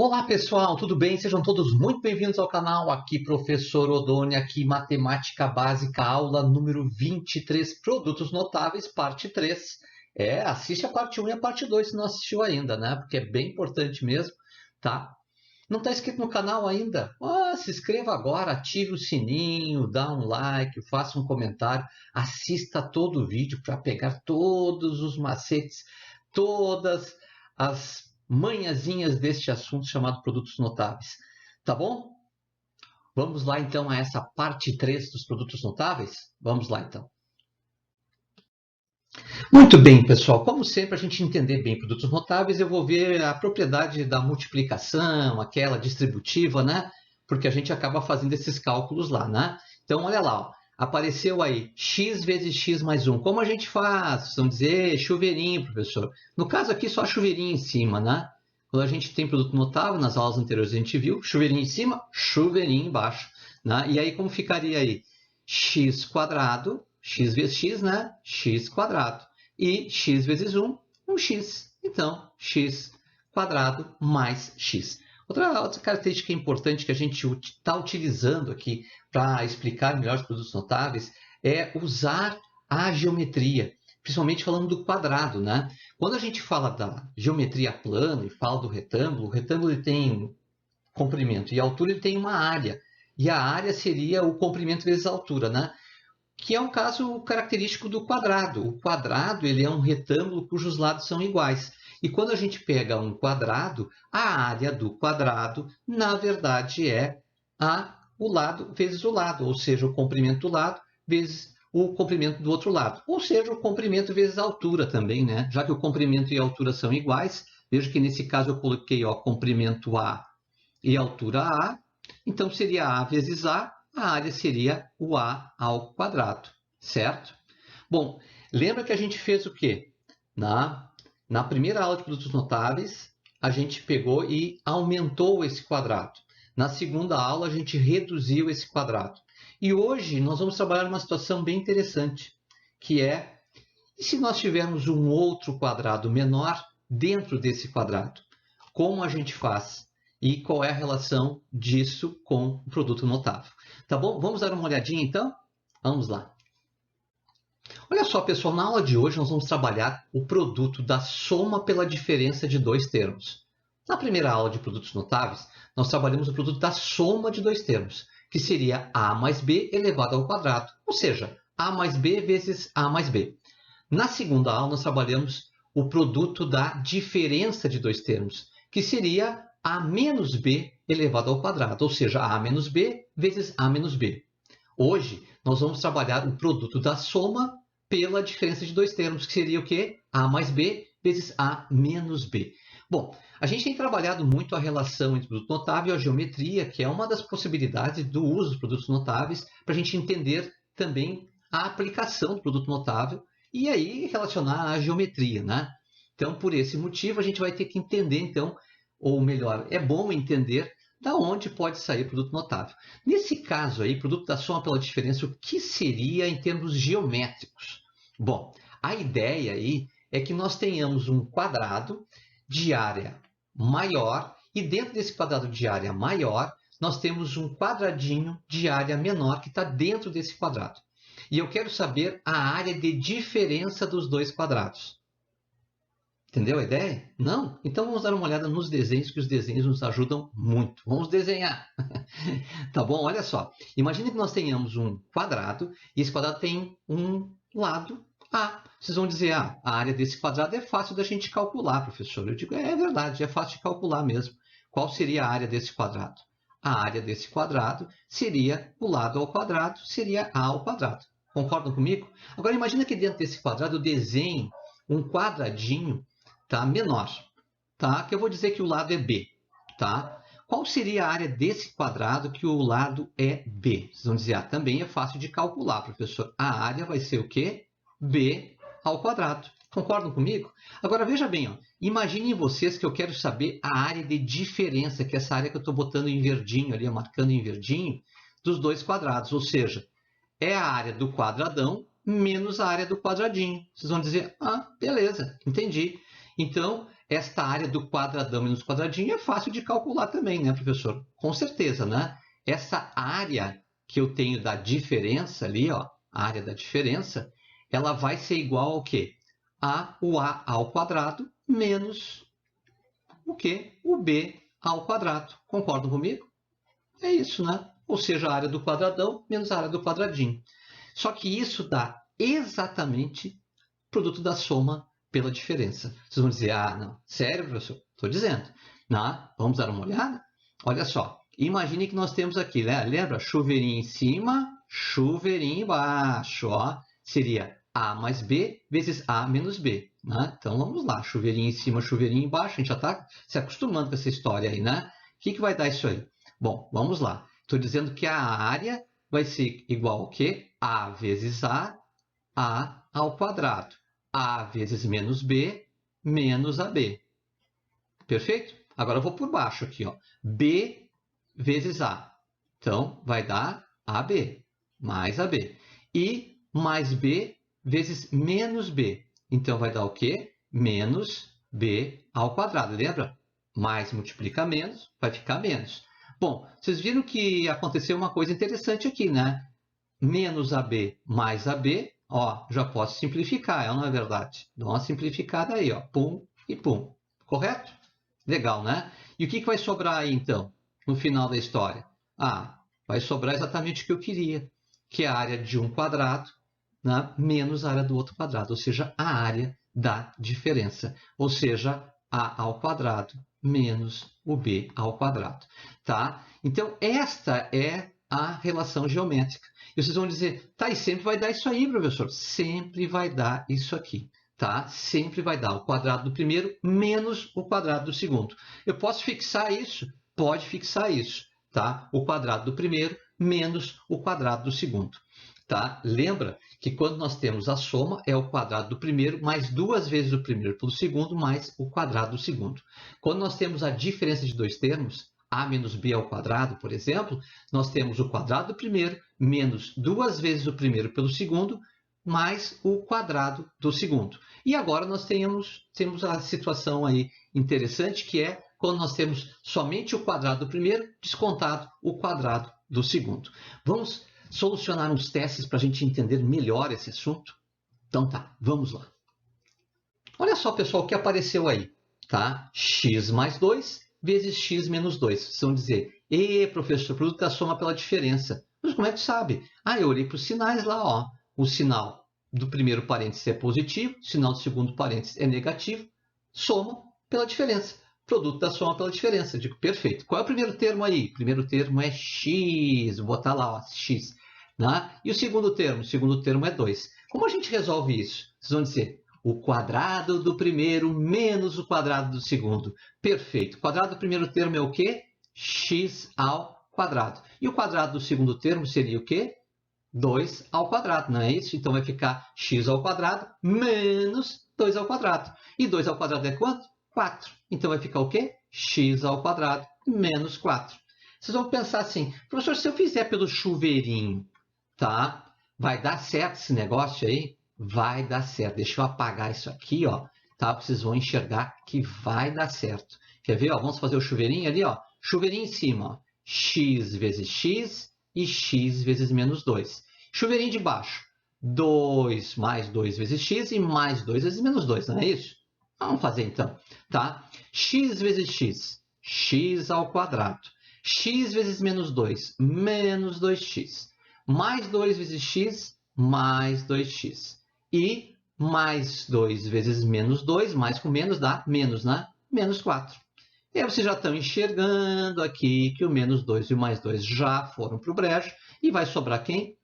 Olá pessoal, tudo bem? Sejam todos muito bem-vindos ao canal. Aqui professor Odoni, aqui Matemática Básica, aula número 23, Produtos Notáveis, parte 3. Assiste a parte 1 e a parte 2 se não assistiu ainda, né? Porque é bem importante mesmo, tá? Não está inscrito no canal ainda? Se inscreva agora, ative o sininho, dá um like, faça um comentário, assista todo o vídeo para pegar todos os macetes, todas as manhãzinhas deste assunto chamado produtos notáveis. Tá bom? Vamos lá então a essa parte 3 dos produtos notáveis? Vamos lá então. Muito bem, pessoal. Como sempre, a gente entender bem produtos notáveis, eu vou ver a propriedade da multiplicação, aquela distributiva, né? Porque a gente acaba fazendo esses cálculos lá, né? Então, olha lá, ó. Apareceu aí x vezes x mais 1. Como a gente faz? Vamos dizer chuveirinho, professor. No caso aqui, só chuveirinho em cima, né? Quando a gente tem produto notável, nas aulas anteriores a gente viu, chuveirinho em cima, chuveirinho embaixo. Né? E aí, como ficaria aí? X quadrado, x vezes x, né? X quadrado. E x vezes 1, 1x. Então, x quadrado mais x. Outra característica importante que a gente está utilizando aqui para explicar melhor os produtos notáveis é usar a geometria, principalmente falando do quadrado, né? Quando a gente fala da geometria plana e fala do retângulo, o retângulo ele tem comprimento e a altura ele tem uma área. E a área seria o comprimento vezes a altura, né? Que é um caso característico do quadrado. O quadrado ele é um retângulo cujos lados são iguais. E quando a gente pega um quadrado, a área do quadrado, na verdade, é o lado vezes o lado, ou seja, o comprimento do lado vezes o comprimento do outro lado. Ou seja, o comprimento vezes a altura também, né? Já que o comprimento e a altura são iguais, veja que nesse caso eu coloquei comprimento A e altura A, então seria A vezes A área seria o A ao quadrado, certo? Bom, lembra que a gente fez o quê? Na primeira aula de produtos notáveis, a gente pegou e aumentou esse quadrado. Na segunda aula, a gente reduziu esse quadrado. E hoje nós vamos trabalhar uma situação bem interessante, que é, e se nós tivermos um outro quadrado menor dentro desse quadrado? Como a gente faz? E qual é a relação disso com o produto notável? Tá bom? Vamos dar uma olhadinha então? Vamos lá. Olha só, pessoal, na aula de hoje nós vamos trabalhar o produto da soma pela diferença de dois termos. Na primeira aula de produtos notáveis, nós trabalhamos o produto da soma de dois termos, que seria a mais b elevado ao quadrado, ou seja, a mais b vezes a mais b. Na segunda aula, nós trabalhamos o produto da diferença de dois termos, que seria a menos b elevado ao quadrado, ou seja, a menos b vezes a menos b. Hoje, nós vamos trabalhar o produto da soma pela diferença de dois termos, que seria o quê? A mais b vezes a menos b. Bom, a gente tem trabalhado muito a relação entre o produto notável e a geometria, que é uma das possibilidades do uso dos produtos notáveis, para a gente entender também a aplicação do produto notável e aí relacionar à geometria, né? Então, por esse motivo, a gente vai ter que entender, então, ou melhor, é bom entender da onde pode sair produto notável. Nesse caso aí, produto da soma pela diferença, o que seria em termos geométricos? Bom, a ideia aí é que nós tenhamos um quadrado de área maior e dentro desse quadrado de área maior, nós temos um quadradinho de área menor que está dentro desse quadrado. E eu quero saber a área de diferença dos dois quadrados. Entendeu a ideia? Não? Então vamos dar uma olhada nos desenhos, que os desenhos nos ajudam muito. Vamos desenhar. Tá bom? Olha só. Imagine que nós tenhamos um quadrado e esse quadrado tem um lado A. Vocês vão dizer, a área desse quadrado é fácil da gente calcular, professor. Eu digo, é verdade, é fácil de calcular mesmo. Qual seria a área desse quadrado? A área desse quadrado seria o lado ao quadrado, seria A ao quadrado. Concordam comigo? Agora imagina que dentro desse quadrado eu desenhe um quadradinho, tá, menor, tá? Que eu vou dizer que o lado é B, tá? Qual seria a área desse quadrado que o lado é B? Vocês vão dizer, também é fácil de calcular, professor. A área vai ser o quê? B ao quadrado. Concordam comigo? Agora, veja bem, ó, imaginem vocês que eu quero saber a área de diferença, que é essa área que eu estou botando em verdinho ali, marcando em verdinho, dos dois quadrados. Ou seja, é a área do quadradão menos a área do quadradinho. Vocês vão dizer, beleza, entendi. Então, esta área do quadradão menos quadradinho é fácil de calcular também, né, professor? Com certeza, né? Essa área que eu tenho da diferença ali, ó, a área da diferença, ela vai ser igual ao quê? O A ao quadrado menos o quê? O B ao quadrado. Concordam comigo? É isso, né? Ou seja, a área do quadradão menos a área do quadradinho. Só que isso dá exatamente o produto da soma pela diferença. Vocês vão dizer, ah, não, sério, professor? Estou dizendo. Não, vamos dar uma olhada? Olha só, imagine que nós temos aqui, né? Lembra? Chuveirinho em cima, chuveirinho embaixo. Ó. Seria A mais B vezes A menos B. Né? Então, vamos lá. Chuveirinho em cima, chuveirinho embaixo. A gente já está se acostumando com essa história aí, né? O que vai dar isso aí? Bom, vamos lá. Estou dizendo que a área vai ser igual ao quê? A vezes A ao quadrado. A vezes menos B, menos AB. Perfeito? Agora eu vou por baixo aqui, ó. B vezes A. Então, vai dar AB, mais AB. E mais B vezes menos B. Então, vai dar o quê? Menos B ao quadrado. Lembra? Mais multiplica menos, vai ficar menos. Bom, vocês viram que aconteceu uma coisa interessante aqui, né? Menos AB mais AB, ó, já posso simplificar, não é verdade? Dá uma simplificada aí, ó, pum e pum. Correto? Legal, né? E o que vai sobrar aí, então, no final da história? Ah, vai sobrar exatamente o que eu queria, que é a área de um quadrado, né, menos a área do outro quadrado, ou seja, a área da diferença, ou seja, A ao quadrado menos o B ao quadrado, tá? Então, esta é a relação geométrica. E vocês vão dizer, tá, e sempre vai dar isso aí, professor? Sempre vai dar isso aqui, tá? Sempre vai dar o quadrado do primeiro menos o quadrado do segundo. Eu posso fixar isso? Pode fixar isso, tá? O quadrado do primeiro menos o quadrado do segundo. Tá? Lembra que quando nós temos a soma, é o quadrado do primeiro mais duas vezes o primeiro pelo segundo mais o quadrado do segundo. Quando nós temos a diferença de dois termos, a menos b ao quadrado, por exemplo, nós temos o quadrado do primeiro menos duas vezes o primeiro pelo segundo mais o quadrado do segundo. E agora nós temos a situação aí interessante, que é quando nós temos somente o quadrado do primeiro descontado o quadrado do segundo. Vamos solucionar uns testes para a gente entender melhor esse assunto? Então tá, vamos lá. Olha só, pessoal, o que apareceu aí, tá? X mais 2 vezes x menos 2. Vocês vão dizer, professor, produto da soma pela diferença. Mas como é que sabe? Ah, eu olhei para os sinais lá, ó. O sinal do primeiro parênteses é positivo, o sinal do segundo parênteses é negativo. Soma pela diferença. Produto da soma pela diferença. Eu digo, perfeito. Qual é o primeiro termo aí? O primeiro termo é x. Vou botar lá, ó, x. Né? E o segundo termo? O segundo termo é 2. Como a gente resolve isso? Vocês vão dizer, o quadrado do primeiro menos o quadrado do segundo. Perfeito. O quadrado do primeiro termo é o quê? X ao quadrado. E o quadrado do segundo termo seria o quê? 2 ao quadrado, não é isso? Então vai ficar x ao quadrado menos 2 ao quadrado. E 2 ao quadrado é quanto? 4. Então vai ficar o quê? X ao quadrado menos 4. Vocês vão pensar assim, professor, se eu fizer pelo chuveirinho, tá? Vai dar certo esse negócio aí? Vai dar certo. Deixa eu apagar isso aqui, ó, tá? Vocês vão enxergar que vai dar certo. Quer ver? Ó, vamos fazer o chuveirinho ali, ó. Chuveirinho em cima, ó. X vezes x e x vezes menos 2. Chuveirinho de baixo. 2 mais 2 vezes x e mais 2 vezes menos 2, não é isso? Vamos fazer então, tá? X vezes x, x ao quadrado. X vezes menos 2, menos 2x. Mais 2 vezes x, mais 2x. E mais 2 vezes menos 2, mais com menos dá menos, né? Menos 4. E aí vocês já estão enxergando aqui que o menos 2 e o mais 2 já foram para o brejo. E vai sobrar quem?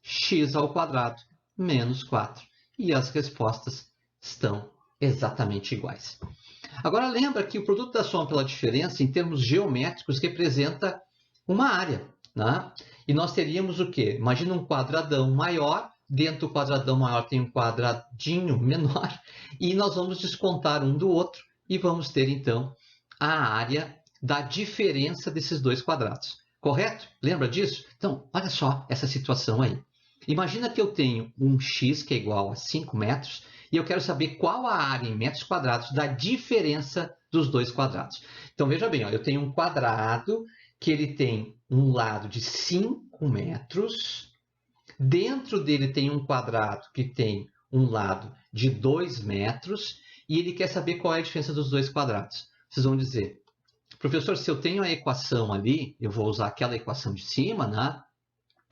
X ao quadrado menos 4. E as respostas estão exatamente iguais. Agora lembra que o produto da soma pela diferença, em termos geométricos, representa uma área, né? E nós teríamos o quê? Imagina um quadradão maior, dentro do quadradão maior tem um quadradinho menor, e nós vamos descontar um do outro e vamos ter, então, a área da diferença desses dois quadrados. Correto? Lembra disso? Então, olha só essa situação aí. Imagina que eu tenho um x que é igual a 5 metros e eu quero saber qual a área em metros quadrados da diferença dos dois quadrados. Então, veja bem, ó, eu tenho um quadrado que ele tem um lado de 5 metros, dentro dele tem um quadrado que tem um lado de 2 metros e ele quer saber qual é a diferença dos dois quadrados. Vocês vão dizer, professor, se eu tenho a equação ali, eu vou usar aquela equação de cima, né?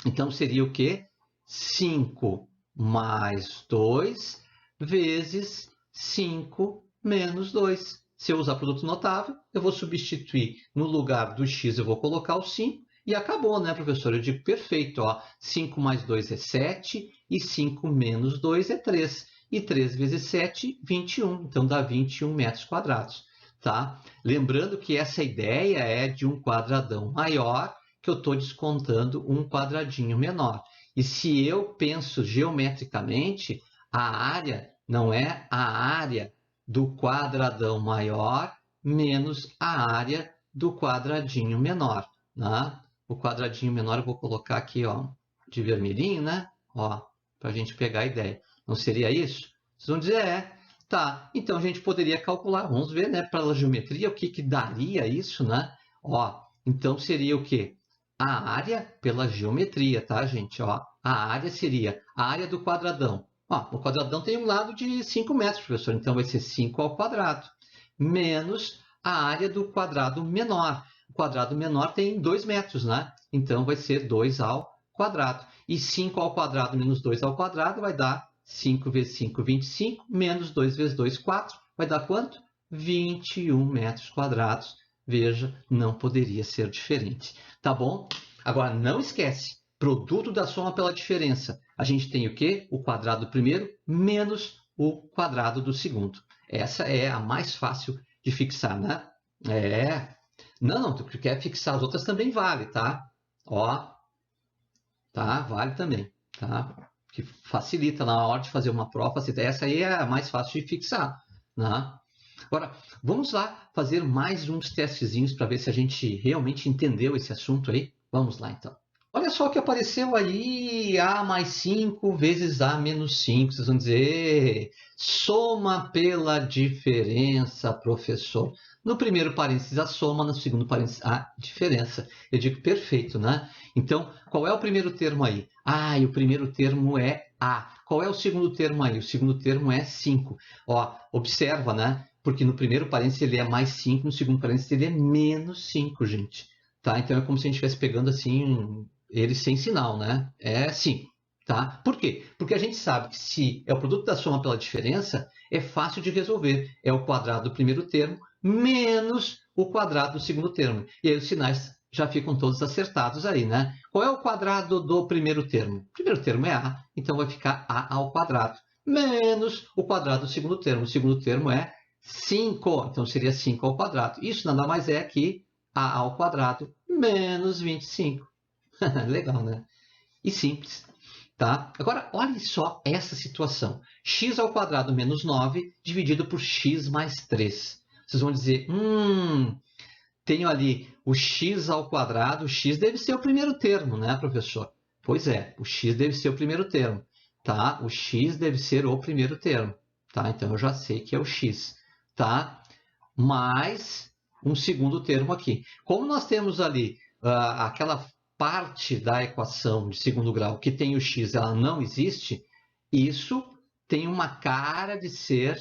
Então, seria o quê? 5 mais 2 vezes 5 menos 2. Se eu usar produto notável, eu vou substituir no lugar do x, eu vou colocar o 5 e acabou, né, professor? Eu digo, perfeito, ó, 5 mais 2 é 7 e 5 menos 2 é 3. E 3 vezes 7, 21. Então, dá 21 metros quadrados, tá? Lembrando que essa ideia é de um quadradão maior, que eu estou descontando um quadradinho menor. E se eu penso geometricamente, a área não é a área do quadradão maior menos a área do quadradinho menor, né? O quadradinho menor eu vou colocar aqui, ó, de vermelhinho, né? Ó, para a gente pegar a ideia. Não seria isso? Vocês vão dizer, tá. Então a gente poderia calcular, vamos ver, né, para a geometria, o que daria isso, né? Ó, então seria o quê? A área pela geometria, tá, gente? Ó, a área seria a área do quadradão. Ó, o quadradão tem um lado de 5 metros, professor, então vai ser 5 ao quadrado, menos a área do quadrado menor. O quadrado menor tem 2 metros, né? Então vai ser 2 ao quadrado. E 5 ao quadrado menos 2 ao quadrado vai dar 5 vezes 5, 25, menos 2 vezes 2, 4. Vai dar quanto? 21 metros quadrados. Veja, não poderia ser diferente. Tá bom? Agora, não esquece, produto da soma pela diferença. A gente tem o quê? O quadrado do primeiro menos o quadrado do segundo. Essa é a mais fácil de fixar, né? Não, tu quer fixar as outras também vale, tá? Ó, tá? Vale também, tá? Que facilita na hora de fazer uma prova. Essa aí é a mais fácil de fixar, né? Agora, vamos lá fazer mais uns testezinhos para ver se a gente realmente entendeu esse assunto aí. Vamos lá, então. Olha só o que apareceu aí, A mais 5 vezes A menos 5. Vocês vão dizer, soma pela diferença, professor. No primeiro parênteses, a soma, no segundo parênteses, a diferença. Eu digo, perfeito, né? Então, qual é o primeiro termo aí? E o primeiro termo é A. Qual é o segundo termo aí? O segundo termo é 5. Ó, observa, né? Porque no primeiro parênteses ele é mais 5, no segundo parênteses ele é menos 5, gente. Tá? Então é como se a gente estivesse pegando assim, ele sem sinal, né? É 5. Tá? Por quê? Porque a gente sabe que se é o produto da soma pela diferença, é fácil de resolver. É o quadrado do primeiro termo menos o quadrado do segundo termo. E aí os sinais já ficam todos acertados aí, né? Qual é o quadrado do primeiro termo? O primeiro termo é A, então vai ficar A ao quadrado. Menos o quadrado do segundo termo. O segundo termo é 5, então seria 5 ao quadrado. Isso nada mais é que A ao quadrado menos 25. Legal, né? E simples, tá? Agora, olhe só essa situação. X ao quadrado menos 9 dividido por x mais 3. Vocês vão dizer, tenho ali o x ao quadrado, o x deve ser o primeiro termo, né, professor? Pois é, o x deve ser o primeiro termo, tá? O x deve ser o primeiro termo, tá? Então, eu já sei que é o x, tá? Mais um segundo termo aqui. Como nós temos ali aquela parte da equação de segundo grau que tem o x, ela não existe, isso tem uma cara de ser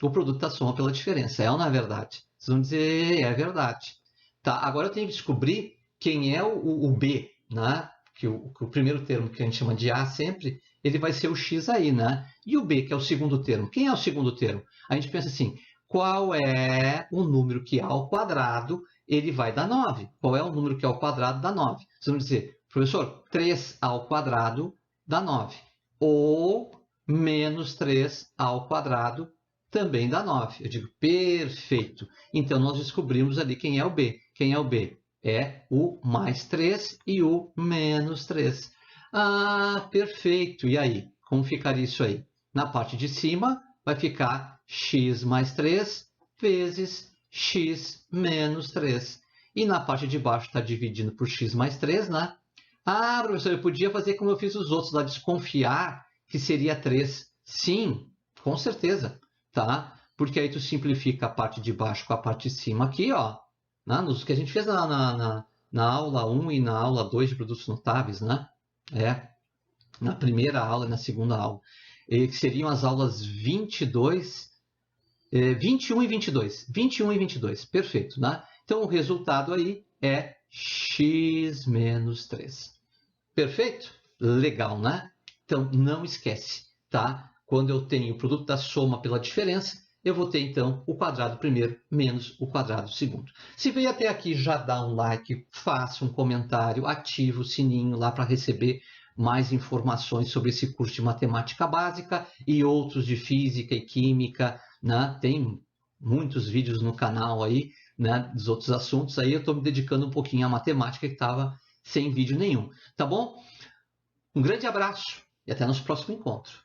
o produto da soma pela diferença. É ou não é verdade? Vocês vão dizer, é verdade. Tá, agora eu tenho que descobrir quem é o B, né? Que o primeiro termo que a gente chama de A sempre, ele vai ser o x aí, né? E o B, que é o segundo termo. Quem é o segundo termo? A gente pensa assim, qual é o número que ao quadrado ele vai dar 9? Qual é o número que ao quadrado dá 9? Vocês vão dizer, professor, 3 ao quadrado dá 9. Ou menos 3 ao quadrado também dá 9. Eu digo, perfeito. Então, nós descobrimos ali quem é o B. Quem é o B? É o mais 3 e o menos 3. Perfeito. E aí? Como ficaria isso aí? Na parte de cima, vai ficar x mais 3 vezes x menos 3. E na parte de baixo está dividindo por x mais 3, né? Ah, professor, eu podia fazer como eu fiz os outros, lá desconfiar que seria 3. Sim, com certeza, tá? Porque aí tu simplifica a parte de baixo com a parte de cima aqui, ó, né? Nos que a gente fez na aula 1 e na aula 2 de produtos notáveis, né? Na primeira aula e na segunda aula. Que seriam as aulas 22, 21 e 22. 21 e 22, perfeito, né? Então, o resultado aí é x menos 3. Perfeito? Legal, né? Então, não esquece, tá? Quando eu tenho o produto da soma pela diferença, eu vou ter, então, o quadrado primeiro menos o quadrado segundo. Se veio até aqui, já dá um like, faça um comentário, ativa o sininho lá para receber mais informações sobre esse curso de matemática básica e outros de física e química, né? Tem muitos vídeos no canal aí, né, dos outros assuntos. Aí eu estou me dedicando um pouquinho à matemática que estava sem vídeo nenhum, tá bom? Um grande abraço e até nosso próximo encontro.